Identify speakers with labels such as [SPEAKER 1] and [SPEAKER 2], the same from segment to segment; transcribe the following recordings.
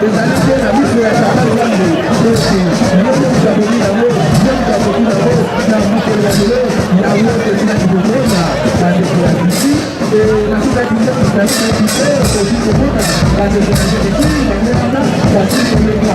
[SPEAKER 1] ezali te na miso ya tata nzambe ete yoyo mokaboli yango yo mokaboli yango na mokolo ya lelo yango tolinaki komona bandeko ya bisi nasukaki nde nalinaki te okoki komona bandeko ya jeleki bandelana basi koleka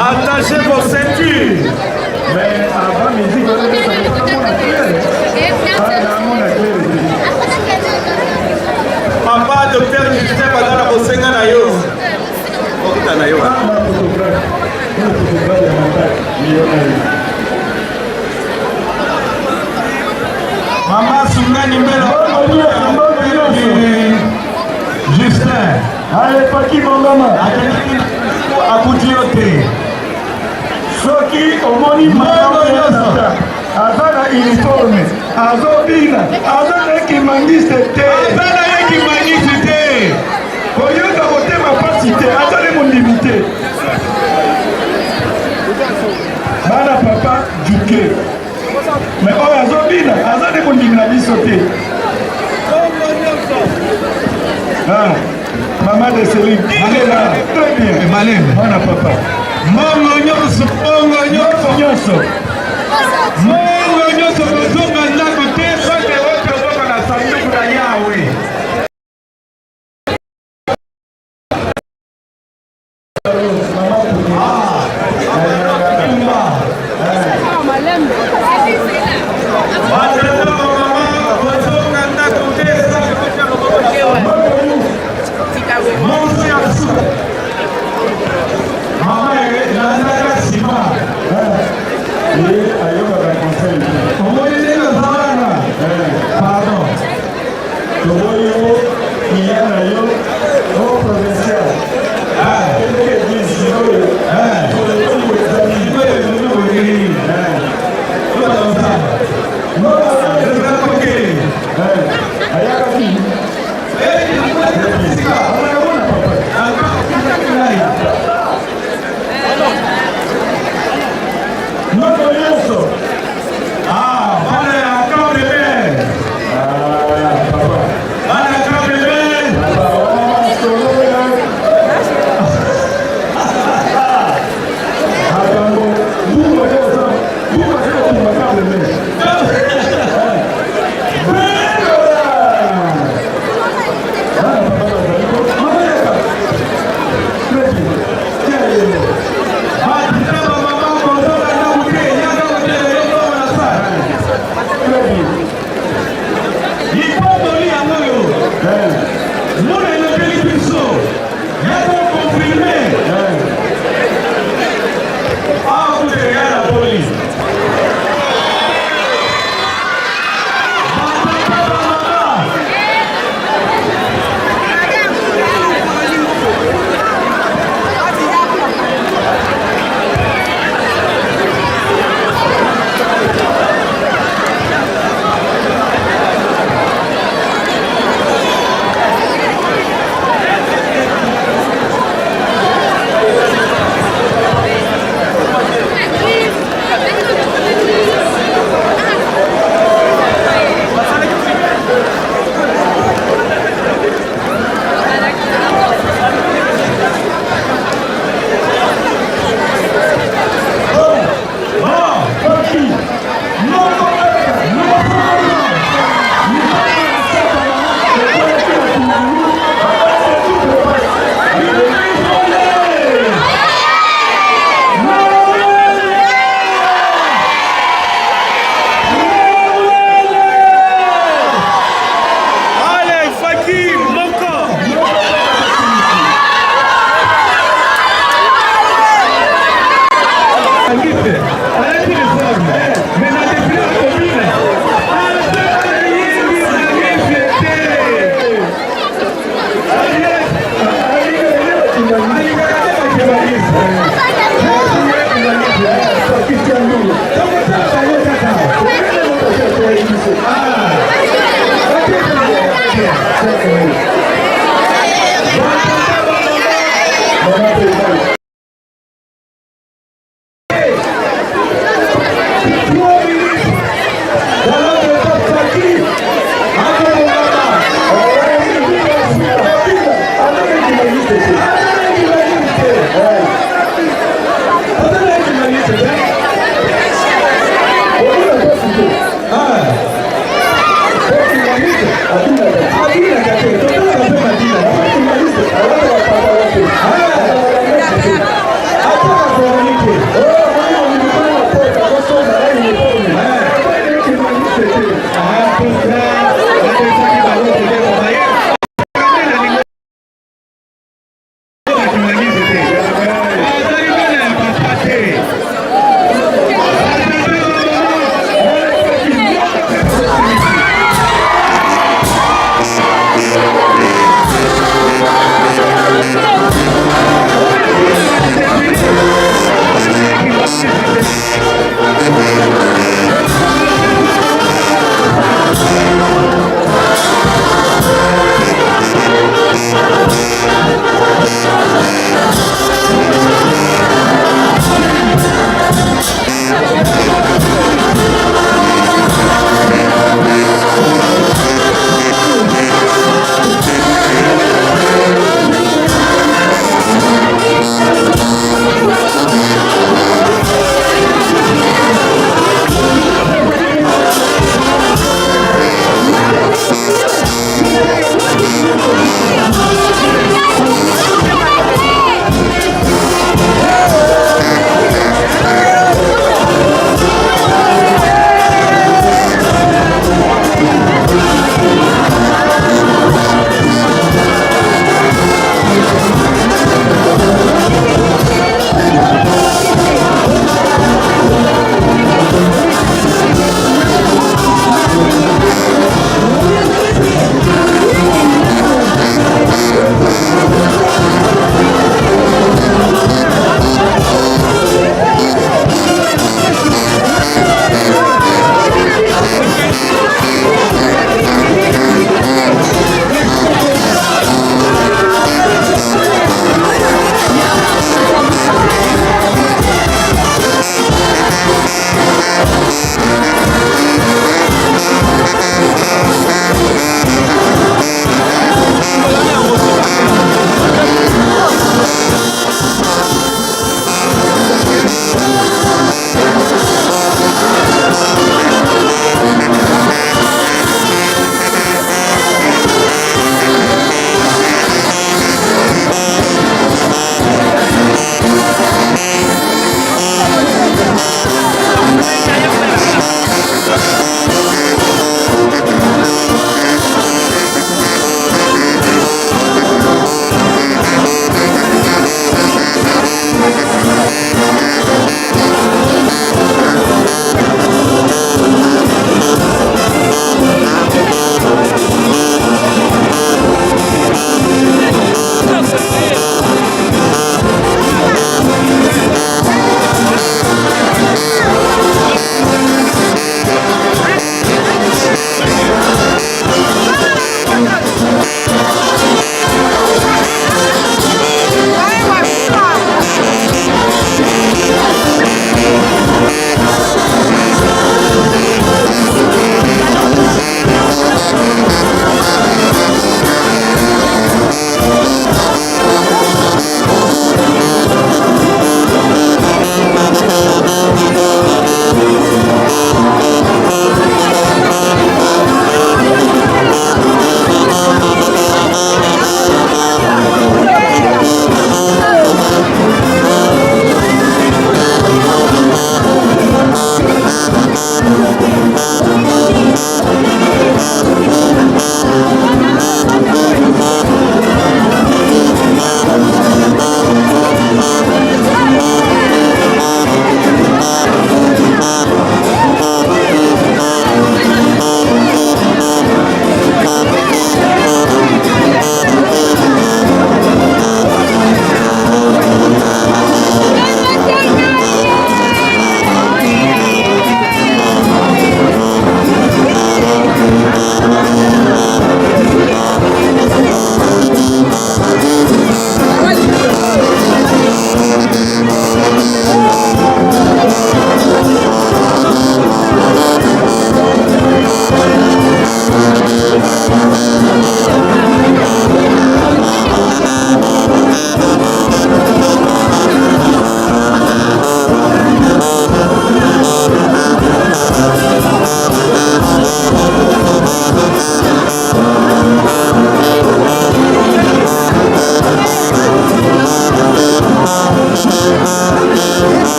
[SPEAKER 2] Attachez vos ceintures.
[SPEAKER 1] Mais avant midi,
[SPEAKER 2] Papa, docteur Justin, Badala Bosenga na yo. Okuta na yo. Mama Sungani Mbelo. Justin.
[SPEAKER 1] Allez, Paki Bongama.
[SPEAKER 2] Akutiote.
[SPEAKER 1] Soki omoni mama azana uniforme azobina azana ekimangiste te
[SPEAKER 2] azana ekimangiste te
[SPEAKER 1] koyoka kotema pasi te azali mondimi te bana papa juke mais oyo azobina aza nde kondimina biso te. Maman de Céline, très bien. Malène, bana papa. Mongo nyonso, mongo nyonso. Mongo nyonso kozonga ndako te sote wote ozoka na sanduku na Yawe.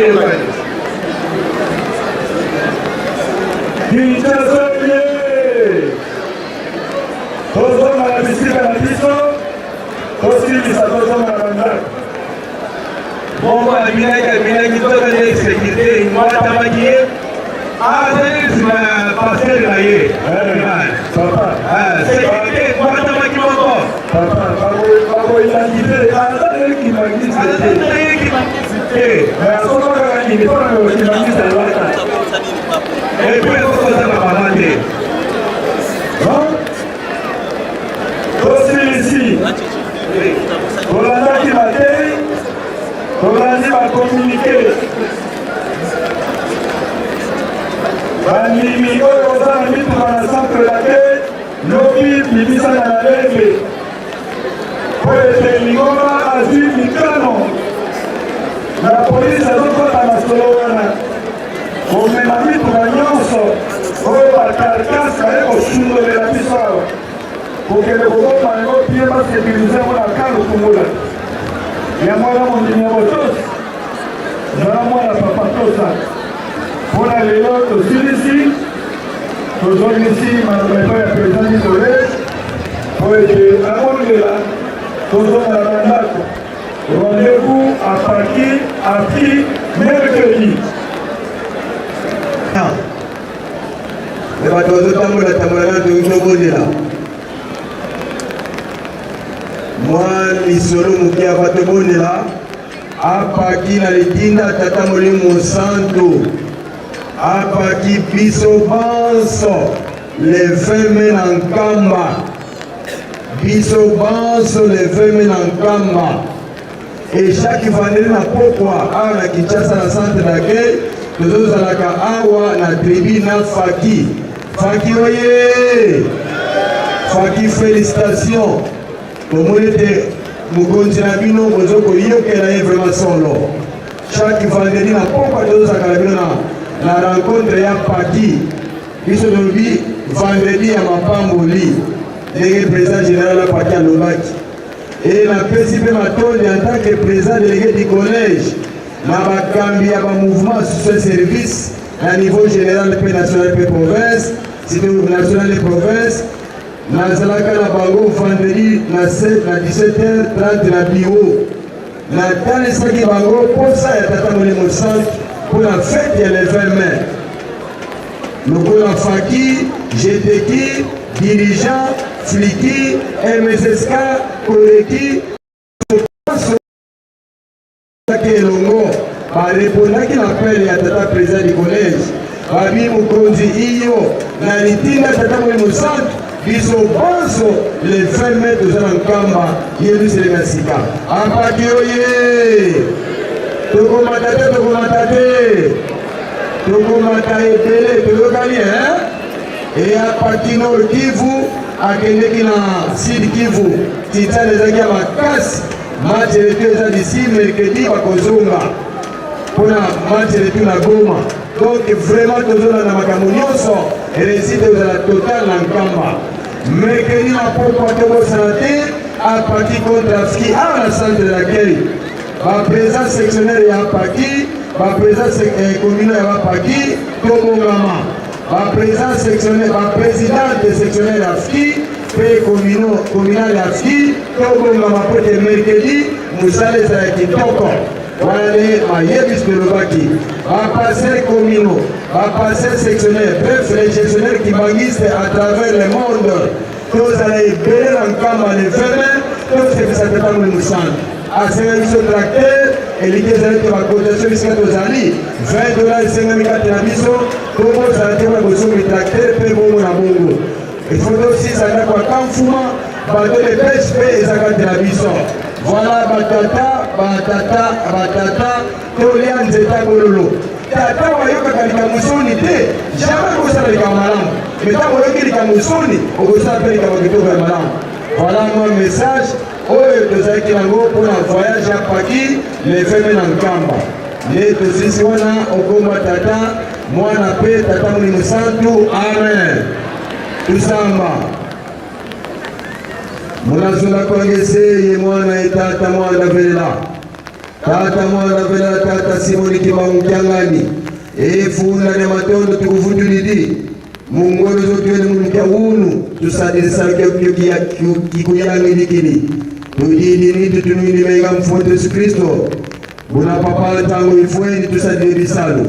[SPEAKER 3] yokani. Kinshasa ye! Tozonga na bisika na biso, tosilisa tozonga na bandako. Bongo abinaki toka na exécuté mwata makie, azali passer na ye. Papa, sécurité mwata makie moko. Papa, bako identité, azali kimangisi. Soka kaka nini, pona kimangisi alwata. Et puis, il faut que aussi ici, on a qui m'a dit, on a dit à communiquer. Banimi, on a mis dans le centre de la tête, l'objet, l'ibisa dans la lèvre. Pour être l'ingoma, azul, l'icano. La police a donc pas la mascolona. Omemami tunanyonso oyo bakarkasi baye kosundolela biso awa kokende kokoma yango pie basekirize ngo na kalo tungula ya mwana mondimi ya botosi zala mwana papa tosa mpona lelo tosilisi tozongisi maloba ya président isole po ete amondela tozonga na bandako rendez-vous à Paris mercredi. Les bateaux de Tambola de Usobodela. Moi, Nisolo Mukia Vatobonela, Apaki na Lidinda Tatamoli Monsanto, Apaki Biso Banso, les 20 men en Kamba, Biso Banso, les 20 men en Kamba. Et chaque vendredi na Pokwa, à Kinshasa, na centre d'accueil, nous allons awa na tribu na Faki. Faki oye! Faki félicitations. Pour moi, nous continuons à nous dire vraiment solo. Chaque vendredi, na Pokwa, nous allons la rencontre ya Faki. Nous sommes vendredi à Mapamboli. Le président général de Faki à Lobaki. Et la PCP Matoni en tant que président délégué du collège. Na bakambi ya mouvement sur ce service à niveau général de national de province, c'était national de province, na zalaka na bango vendredi na 17h30 na bureau. Na tanesaki bango posa ya tata molimo centre pour la fête ya le 20 mai. Lokola Faki, GTK, dirigeant, Fliki, MSSK, Koreki, Elongo, barepondaki na appel ya tata président du collège. Babi Mukonzi iyo, na litinda tata molimo centre, biso bonso le 20 mai tozala nkamba, yedu selenga sika. Apaki oye! Tokomata te, tokomata te! Tokomata ebele, tozokani, hein? Et apaki Nord Kivu, akendeki na Sud Kivu, titane ezaki ya makasi. Match retour d'ici mercredi à Kozonga pour la match retour na Goma. Donc vraiment Kozonga na Makamunyoso réussit de la totale en Kamba. Mercredi na Pokwa Tobo Santé à partir contre Afki à la centre de l'accueil. La présence sectionnaire est à Paki, la présence communale est à Paki, Tobo Gama. La présence sectionnaire, la présidente sectionnaire Afki. Pe communal Afki, Togo Ngamapote mercredi, Moussale Zaki Toko, Wale Mayebis de Lobaki, va passer communaux, va passer sectionnaire, bref, les gestionnaires qui magistent à travers le monde, tous allez béler en Kamba les 20 mai, tous ces satans de Moussane. À ce tracteur, et l'idée c'est que la cotation jusqu'à Tozali, $20, 54 Nabiso, Togo Zalate, le tracteur, Pebo Nabongo. Il faut aussi savoir quoi quand fuma, bateau de pêche et Zakat de la Bisson. Voilà batata, Tolian Zeta Gololo. Tata wayoka kalika musoni te, jamais kosala lika malamu. Mais tant wayoka lika musoni, okosala pe lika wakitoka ya malamu. Voilà mon message. Oyo tozalaki nango pour un voyage à Paki, les femmes en Kamba. Les tosisi wana okoma tata, mwana pe tata molimo santu, amen. Tusamba Munazula kwangese ye mwana etata mwana vela Tata mwana vela tata Simoni Kimangu Kyangani efuna ne matondo tukuvutulidi mungono zotwele mulukya unu tusadirisa kikuyangidikini tudini tutunini meiga mfundo Yesu Kristo buna papala tangu ifweni tusadirisisalu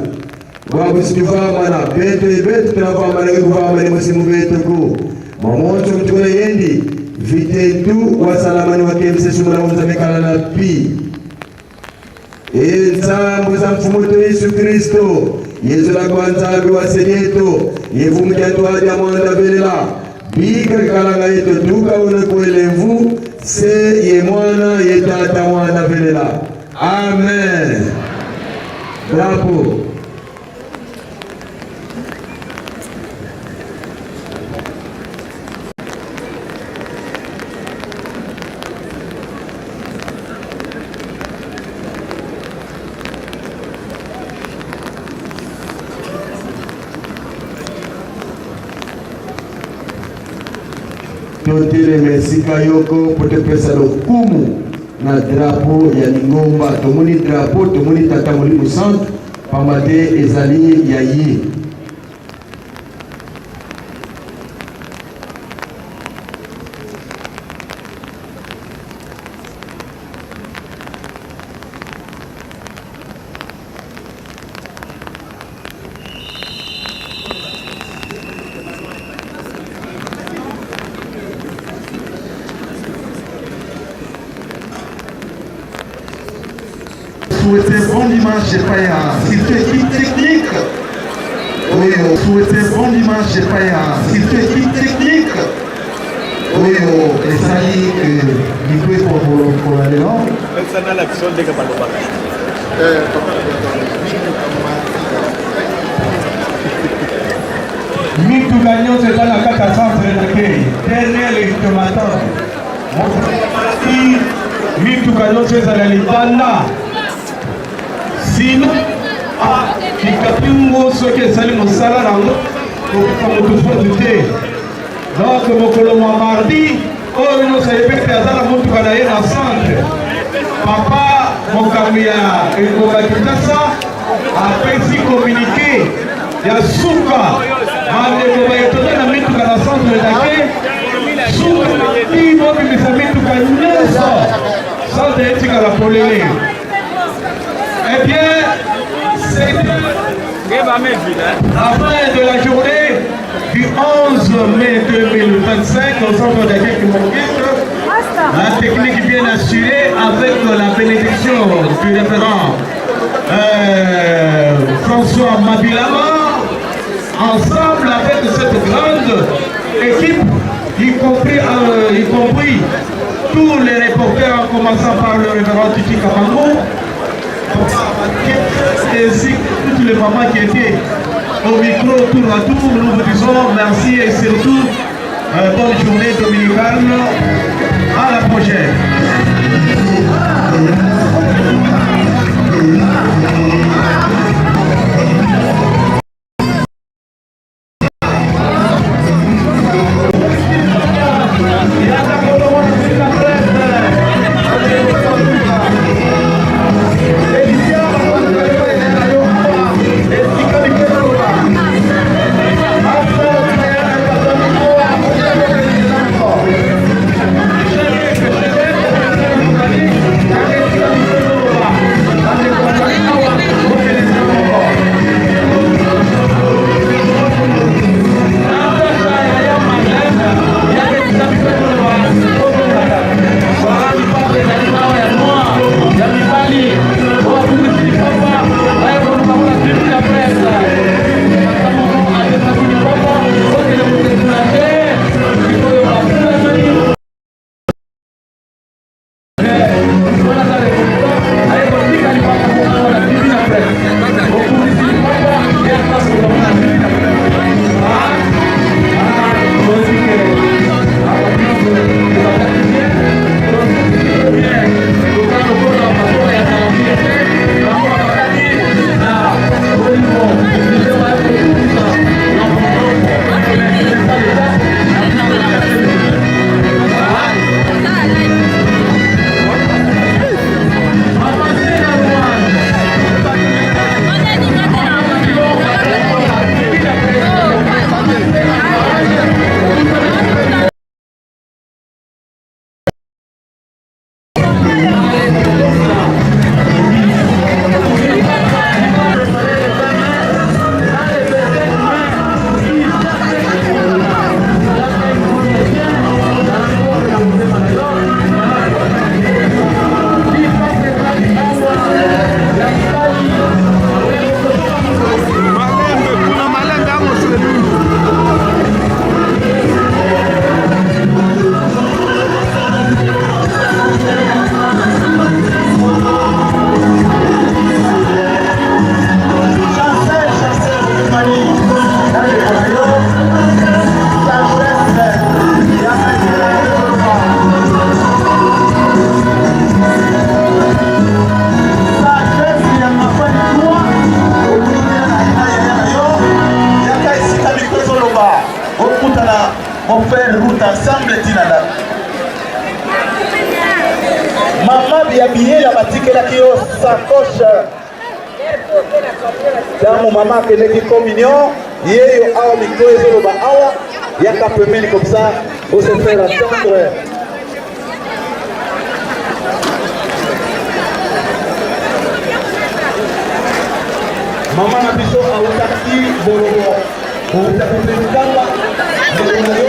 [SPEAKER 3] wakusituvamana betu tunavamana kekuvamani musimu betu ku mamonto mtukule yendi vitentu wasalamani wakemsesumula muzamekala na pi ensambu za mfumoto Yesu Kristo Yesu la kwanzabi wa sedeto yevu mjatuadi ya mwanda velela bika kalanga yeto tuka unakuelevu se ye mwana ye tata mwanda velela. Amen. Bravo. Totile mesika yoko pote pesa lokumu na drapo ya Lingomba tomuni drapo tomuni tata Molimo Centre pamate ezali ya ye.
[SPEAKER 4] Souhaitez bon dimanche, j'ai pas surtout équipe technique. Oui, souhaitez bon dimanche, j'ai pas surtout équipe technique. Oui, les salis du coup pour aller là.
[SPEAKER 2] Ça n'a l'action de
[SPEAKER 1] Mitu gagnant c'est dans la carte à centre de dernier légitimateur. Mitu gagnant c'est dans la libanda. Sinon, kikapingo soki ezali mosala nango kokufa moto fotute. Donc mokolo mwa mardi oyo nyonso ayebete aza na motuka na ye na centre. Papa mokambi ya Engomba Kinshasa apesi communiqué ya suka bandeko bayetoza na mituka na centre dake suka bobimisa mituka nyonso centre etikala polele. Eh bien, c'est la fin de la journée du 11 mai 2025 au centre d'accueil du Monguette. La technique bien assurée avec la bénédiction du révérend François Mabilama, ensemble avec cette grande équipe, y compris tous les reporters en commençant par le révérend Titi Kabango, ainsi que toutes les mamans qui étaient au micro tour à tour. Nous vous disons merci et surtout bonne journée dominicale. À la prochaine.
[SPEAKER 5] Tala, on fait route ensemble, Tinada. Maman bien billet la batique là qui au sacoche. Dans mon maman qui est communion, hier yo awa micro ezolo ba awa, yaka pemeni comme ça, on se fait attendre. Maman na biso awutaki borobo, awutaki mkamba, ndio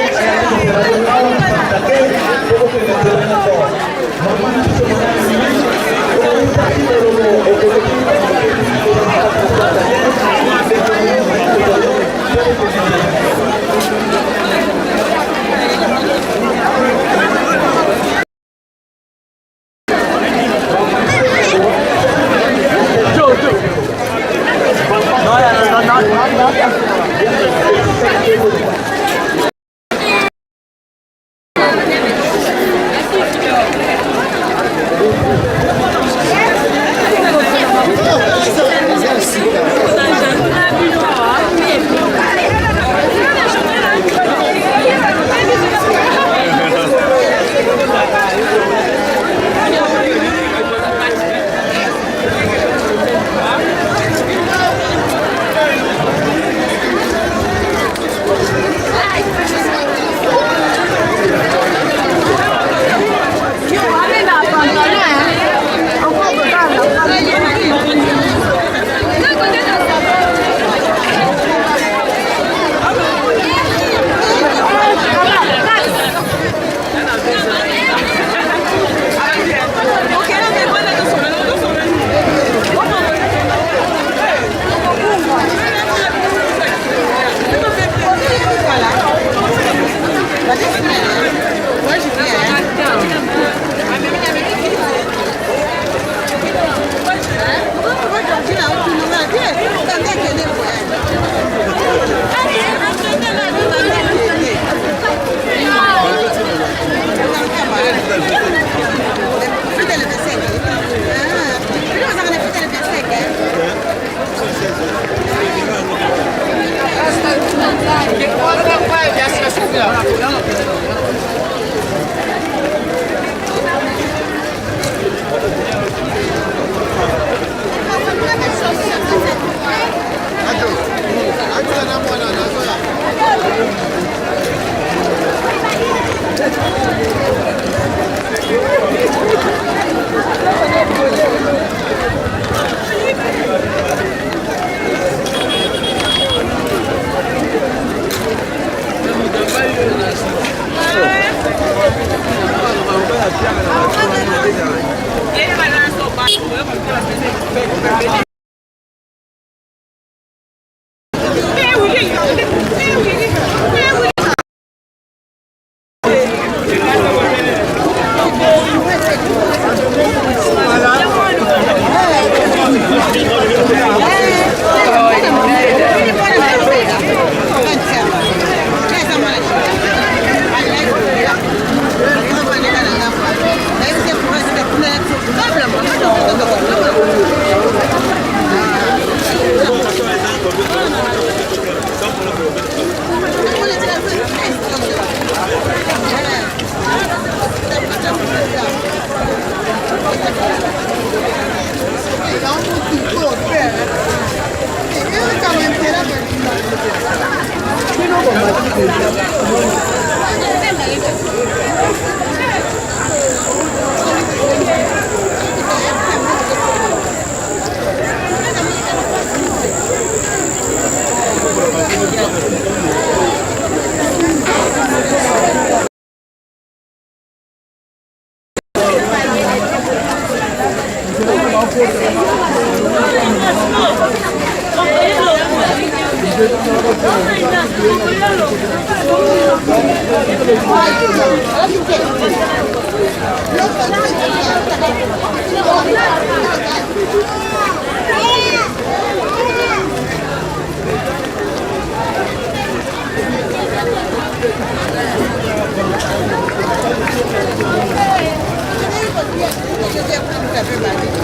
[SPEAKER 6] Everybody.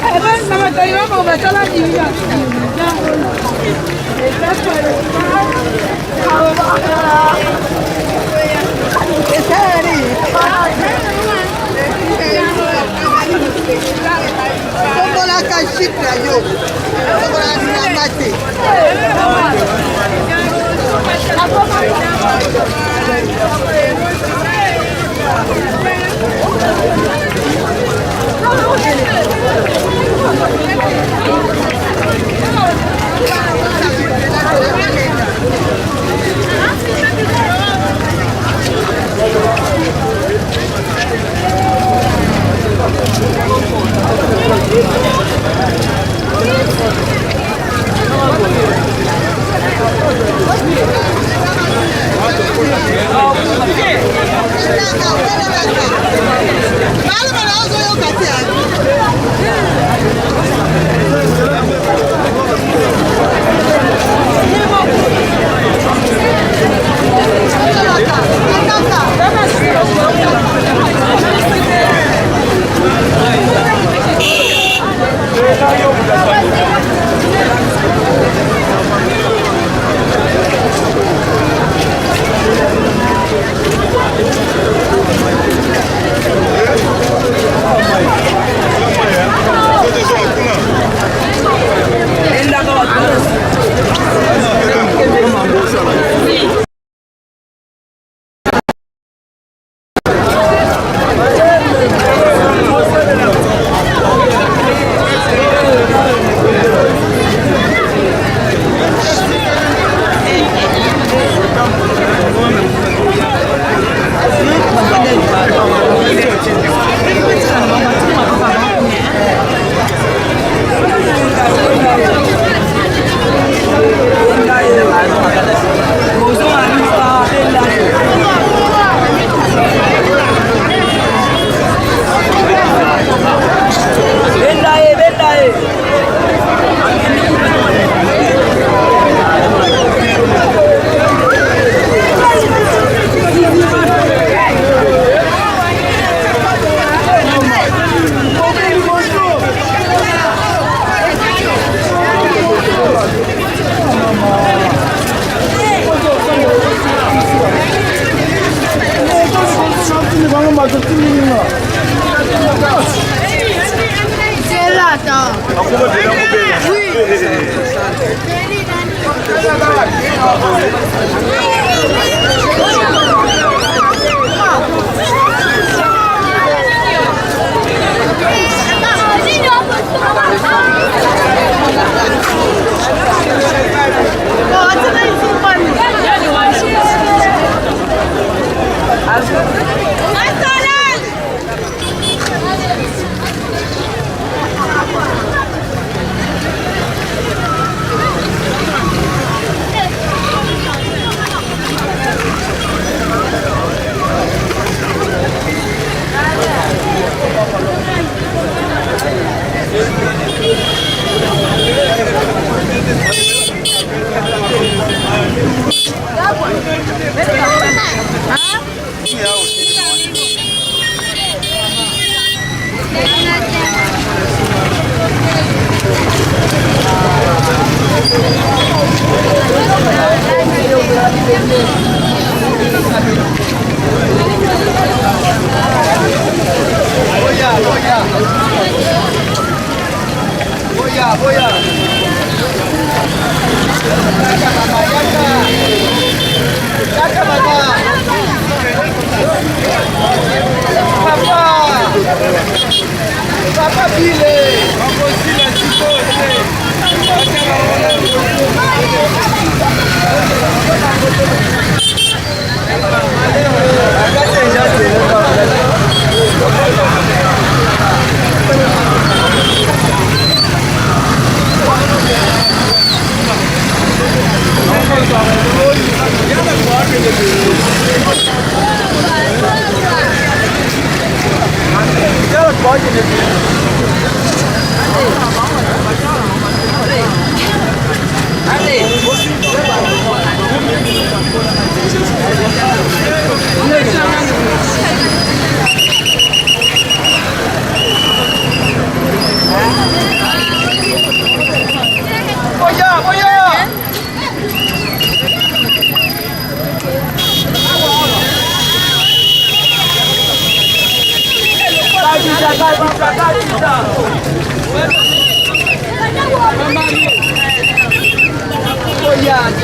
[SPEAKER 6] Olha,